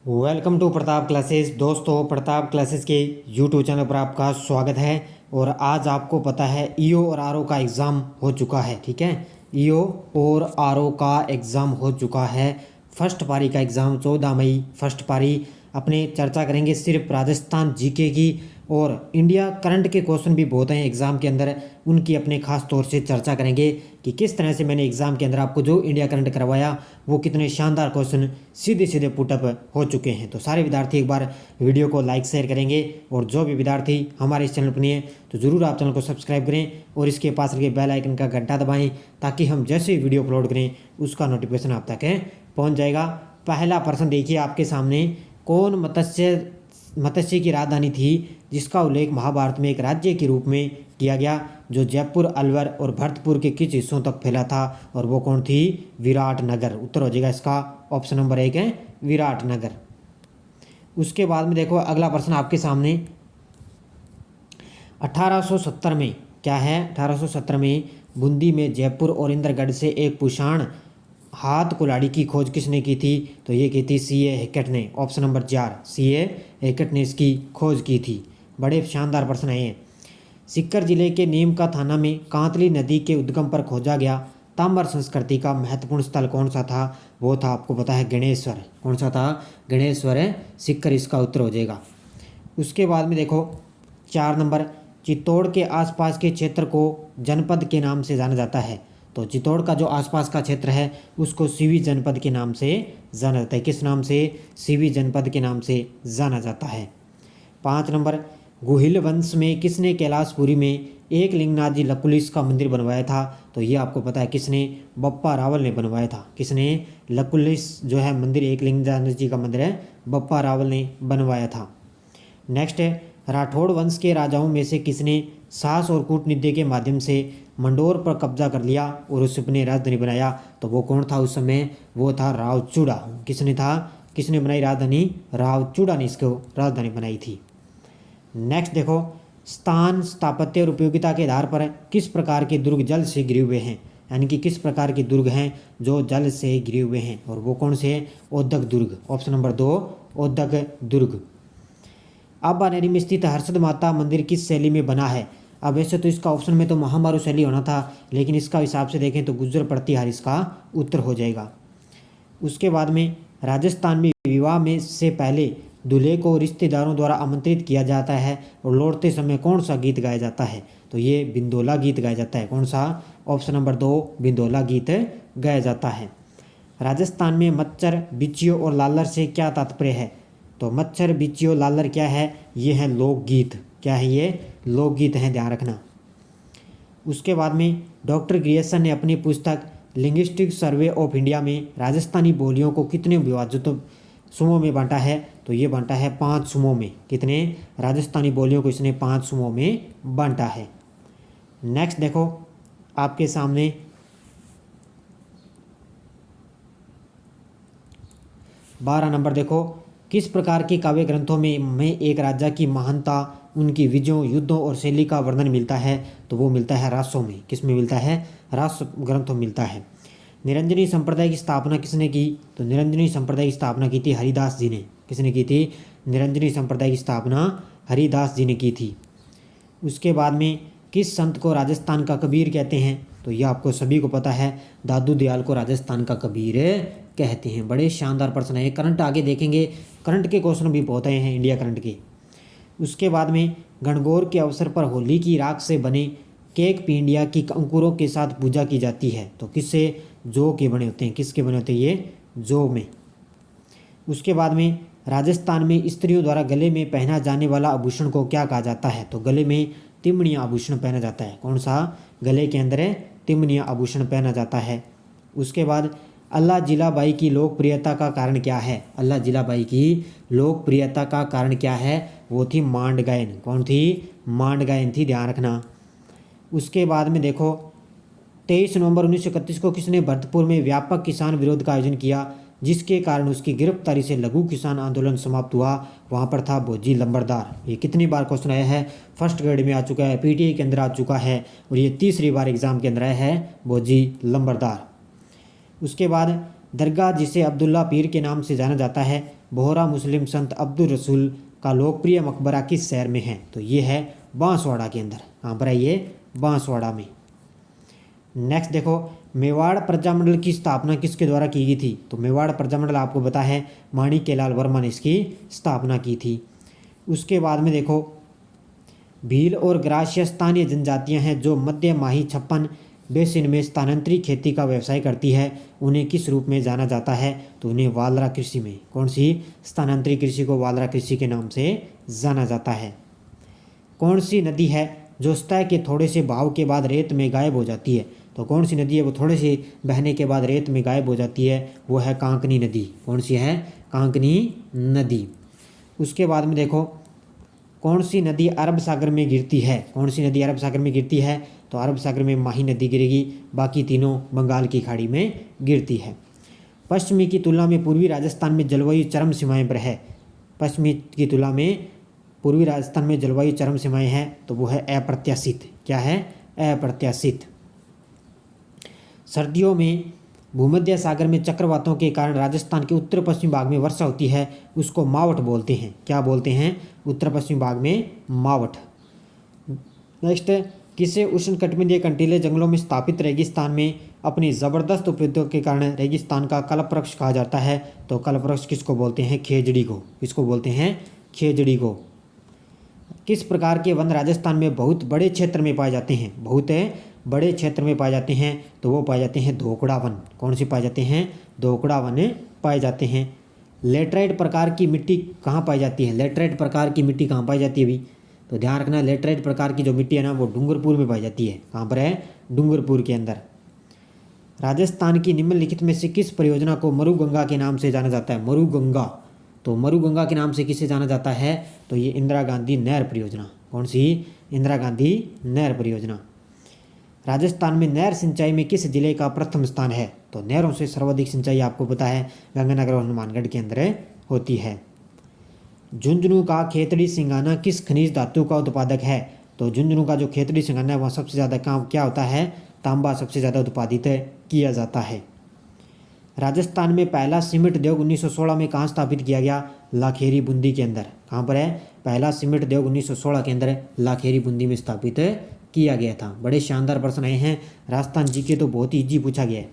Welcome to Pratap classes. दोस्तों, Pratap classes के YouTube channel पर आपका स्वागत है। और आज आपको पता है ईओ और आरओ का एग्ज़ाम हो चुका है। ठीक है, ईओ और आरओ का एग्ज़ाम हो चुका है। फर्स्ट पारी का एग्ज़ाम 14 मई फर्स्ट पारी। अपने चर्चा करेंगे सिर्फ राजस्थान जीके की, और इंडिया करंट के क्वेश्चन भी बहुत हैं एग्ज़ाम के अंदर, उनकी अपने खास तौर से चर्चा करेंगे कि किस तरह से मैंने एग्ज़ाम के अंदर आपको जो इंडिया करंट करवाया वो कितने शानदार क्वेश्चन सीधे सीधे पुटअप हो चुके हैं। तो सारे विद्यार्थी एक बार वीडियो को लाइक शेयर करेंगे, और जो भी विद्यार्थी हमारे इस चैनल पर नहीं है तो ज़रूर आप चैनल को सब्सक्राइब करें और इसके पास लगे बेल आइकन का घंटा दबाएँ, ताकि हम जैसे ही वीडियो अपलोड करें उसका नोटिफिकेशन आप तक पहुँच जाएगा। पहला प्रश्न देखिए आपके सामने, कौन मत्स्य की राजधानी थी जिसका उल्लेख महाभारत में एक राज्य के रूप में किया गया, जो जयपुर, अलवर और भरतपुर के किस हिस्सों तक फैला था, और वो कौन थी? विराटनगर। उत्तर हो जाएगा इसका ऑप्शन नंबर 1 है विराटनगर। उसके बाद में देखो अगला प्रश्न आपके सामने, 1870 में क्या है? 1870 में बूंदी में जयपुर और इंद्रगढ़ से एक पुषाण हाथ कुल्हाड़ी की खोज किसने की थी? तो ये की थी C.A. हैकेट ने। Option number 4 C.A. हैकेट ने इसकी खोज की थी। बड़े शानदार प्रश्न है ये। सीकर जिले के नीम का थाना में कांतली नदी के उद्गम पर खोजा गया ताम्र संस्कृति का महत्वपूर्ण स्थल कौन सा था? वो था, आपको पता है, गणेश्वर। कौन सा था? गणेश्वर है सीकर, इसका उत्तर हो जाएगा। उसके बाद में देखो 4 नंबर, चित्तौड़ के आसपास के क्षेत्र को जनपद के नाम से जाना जाता है। तो चित्तौड़ का जो आसपास का क्षेत्र है उसको सीवी जनपद के नाम से जाना जाता है। किस नाम से? सीवी जनपद के नाम से जाना जाता है। 5 नंबर, गुहिल वंश में किसने कैलाशपुरी में एक लिंगनाथ जी लकुलिश का मंदिर बनवाया था? तो ये आपको पता है किसने? बप्पा रावल ने बनवाया था। किसने? लकुलिश जो है मंदिर, एक लिंगनाथ जी का मंदिर है, बप्पा रावल ने बनवाया था। नेक्स्ट है, राठौड़ वंश के राजाओं में से किसने साहस और कूटनीति के माध्यम से मंडोर पर कब्जा कर लिया और उसे अपनी राजधानी बनाया? तो वो कौन था उस समय? वो था रावचूड़ा। किसने था? किसने बनाई राजधानी? रावचूड़ा ने इसको राजधानी बनाई थी। नेक्स्ट देखो, स्थान, स्थापत्य और उपयोगिता के आधार पर किस प्रकार के दुर्ग जल से घिरे हुए हैं? यानी कि किस प्रकार के दुर्ग हैं जो जल से घिरे हुए हैं, और वो कौन से हैं? ओदक दुर्ग। ऑप्शन नंबर 2 ओदक दुर्ग। आबानेरी में स्थित हर्षद माता मंदिर किस शैली में बना है? अब वैसे तो इसका ऑप्शन में तो महामारू शैली होना था, लेकिन इसका हिसाब से देखें तो गुर्जर प्रतिहार इसका उत्तर हो जाएगा। उसके बाद में राजस्थान में विवाह में से पहले दूल्हे को रिश्तेदारों द्वारा आमंत्रित किया जाता है और लौटते समय कौन सा गीत गाया जाता है? तो ये बिंदोला गीत गाया जाता है। कौन सा? ऑप्शन नंबर 2 बिंदोला गीत गाया जाता है। राजस्थान में मच्छर, बिच्छियों और लालर से क्या तात्पर्य है? तो मच्छर, बिच्छियों, लालर क्या है? ये है लोकगीत। क्या है ये? लोकगीत हैं, ध्यान रखना। उसके बाद में डॉक्टर ग्रियर्सन ने अपनी पुस्तक लिंग्विस्टिक सर्वे ऑफ इंडिया में राजस्थानी बोलियों को कितने विभाजित समूहों में बांटा है? तो ये बांटा है 5 समूहों में। कितने? राजस्थानी बोलियों को इसने 5 समूहों में बांटा है। नेक्स्ट देखो आपके सामने, 12 नंबर देखो, किस प्रकार के काव्य ग्रंथों में एक राजा की महानता, उनकी विजयों, युद्धों और शैली का वर्णन मिलता है? तो वो मिलता है रासों में। किस में मिलता है? रास ग्रंथों में मिलता है। निरंजनी संप्रदाय की स्थापना किसने की? तो निरंजनी संप्रदाय की स्थापना की थी हरिदास जी ने। किसने की थी? निरंजनी संप्रदाय की स्थापना हरिदास जी ने की थी। उसके बाद में किस संत को राजस्थान का कबीर कहते हैं? तो यह आपको सभी को पता है, दादू दयाल को राजस्थान का कबीर कहते हैं। बड़े शानदार प्रश्न है। करंट आगे देखेंगे, करंट के क्वेश्चन भी बहुत आए हैं इंडिया करंट के। उसके बाद में गणगौर के अवसर पर होली की राख से बने केक पींडिया की अंकुरों के साथ पूजा की जाती है। तो किससे? जौ के बने होते हैं। किसके बने होते हैं ये? जौ में। उसके बाद में राजस्थान में स्त्रियों द्वारा गले में पहना जाने वाला आभूषण को क्या कहा जाता है? तो गले में तिमणिया आभूषण पहना जाता है। कौन सा? गले के अंदर तिमणिया आभूषण पहना जाता है। उसके बाद अल्लाह जिलाबाई की लोकप्रियता का कारण क्या है? अल्लाह जिलाबाई की लोकप्रियता का कारण क्या है? वो थी मांड गायन। कौन थी? मांड गायन थी, ध्यान रखना। उसके बाद में देखो 23 नवंबर 1931 को किसने भरतपुर में व्यापक किसान विरोध का आयोजन किया, जिसके कारण उसकी गिरफ्तारी से लघु किसान आंदोलन समाप्त हुआ? वहाँ पर था भोजी लंबरदार। ये कितनी बार क्वेश्चन आया है? फर्स्ट ग्रेड में आ चुका है, पीटीए के अंदर आ चुका है, और ये तीसरी बार एग्जाम के अंदर आया है, भोजी लंबरदार। उसके बाद दरगाह जिसे अब्दुल्ला पीर के नाम से जाना जाता है, बोहरा मुस्लिम संत अब्दुल रसूल का लोकप्रिय मकबरा किस शहर में है? तो ये है बांसवाड़ा के अंदर। कहाँ पर है ये? बांसवाड़ा में। नेक्स्ट देखो, मेवाड़ प्रजामंडल की स्थापना किसके द्वारा की गई थी? तो मेवाड़ प्रजामंडल आपको पता है माणिक्यलाल वर्मा ने इसकी स्थापना की थी। उसके बाद में देखो, भील और ग्रास्य स्थानीय जनजातियां हैं जो मध्य माही छप्पन बेसिन में स्थानांतरित खेती का व्यवसाय करती है, उन्हें किस रूप में जाना जाता है? तो उन्हें वालरा कृषि में, कौन सी स्थानांतरित कृषि को वालरा कृषि के नाम से जाना जाता है। कौन सी नदी है जो सतह के थोड़े से बहाव के बाद रेत में गायब हो जाती है? तो कौन सी नदी है वो थोड़े से बहने के बाद रेत में गायब हो जाती है? वो है कांकनी नदी। कौन सी है? कांकनी नदी। उसके बाद में देखो, कौन सी नदी अरब सागर में गिरती है? कौन सी नदी अरब सागर में गिरती है? तो अरब सागर में माही नदी गिरेगी, बाकी तीनों बंगाल की खाड़ी में गिरती है। पश्चिमी की तुलना में पूर्वी राजस्थान में जलवायु चरम सीमाएं पर है। पश्चिमी की तुलना में पूर्वी राजस्थान में जलवायु चरम सीमाएं हैं, तो वो है अप्रत्याशित। क्या है? अप्रत्याशित। सर्दियों में भूमध्य सागर में चक्रवातों के कारण राजस्थान के उत्तर पश्चिमी भाग में वर्षा होती है, उसको मावठ बोलते हैं। क्या बोलते हैं? उत्तर पश्चिमी भाग में मावठ। नेक्स्ट, किसे उष्णकटिबंधीय कंटीले जंगलों में स्थापित रेगिस्तान में अपनी ज़बरदस्त उपयुक्तता के कारण रेगिस्तान का कल्पवृक्ष कहा जाता है? तो कल्पवृक्ष किसको बोलते हैं? खेजड़ी को। किसको बोलते हैं? खेजड़ी को। किस प्रकार के वन राजस्थान में बहुत बड़े क्षेत्र में पाए जाते हैं? बहुत बड़े क्षेत्र में पाए जाते हैं, तो वो पाए जाते हैं धोकड़ा वन। कौन से पाए जाते हैं? धोकड़ा वन पाए जाते हैं। लेटराइट प्रकार की मिट्टी कहाँ पाई जाती है? लेटराइट प्रकार की मिट्टी कहाँ पाई जाती है अभी? तो ध्यान रखना, लेटराइट प्रकार की जो मिट्टी है ना, वो डूंगरपुर में पाई जाती है। कहाँ पर है? डूंगरपुर के अंदर। राजस्थान की निम्नलिखित में से किस परियोजना को मरुगंगा के नाम से जाना जाता है? मरुगंगा। तो मरुगंगा के नाम से किसे जाना जाता है? तो ये इंदिरा गांधी नहर परियोजना। कौन सी? इंदिरा गांधी नहर परियोजना। राजस्थान में नहर सिंचाई में किस जिले का प्रथम स्थान है? तो नहरों से सर्वाधिक सिंचाई आपको पता है गंगानगर और हनुमानगढ़ के अंदर होती है। झुंझुनू का खेतड़ी सिंगाना किस खनिज धातु का उत्पादक है? तो झुंझुनू का जो खेतड़ी सिंगाना है वहाँ सबसे ज़्यादा काम क्या होता है? तांबा सबसे ज़्यादा उत्पादित किया जाता है। राजस्थान में पहला सीमेंट उद्योग 1916 में कहाँ स्थापित किया गया? लाखेरी बूंदी के अंदर। कहाँ पर है? पहला सीमेंट उद्योग 1916 के अंदर लाखेरी बूंदी में स्थापित किया गया था। बड़े शानदार प्रश्न आए हैं। राजस्थान जीके तो बहुत ही ईजी पूछा गया है।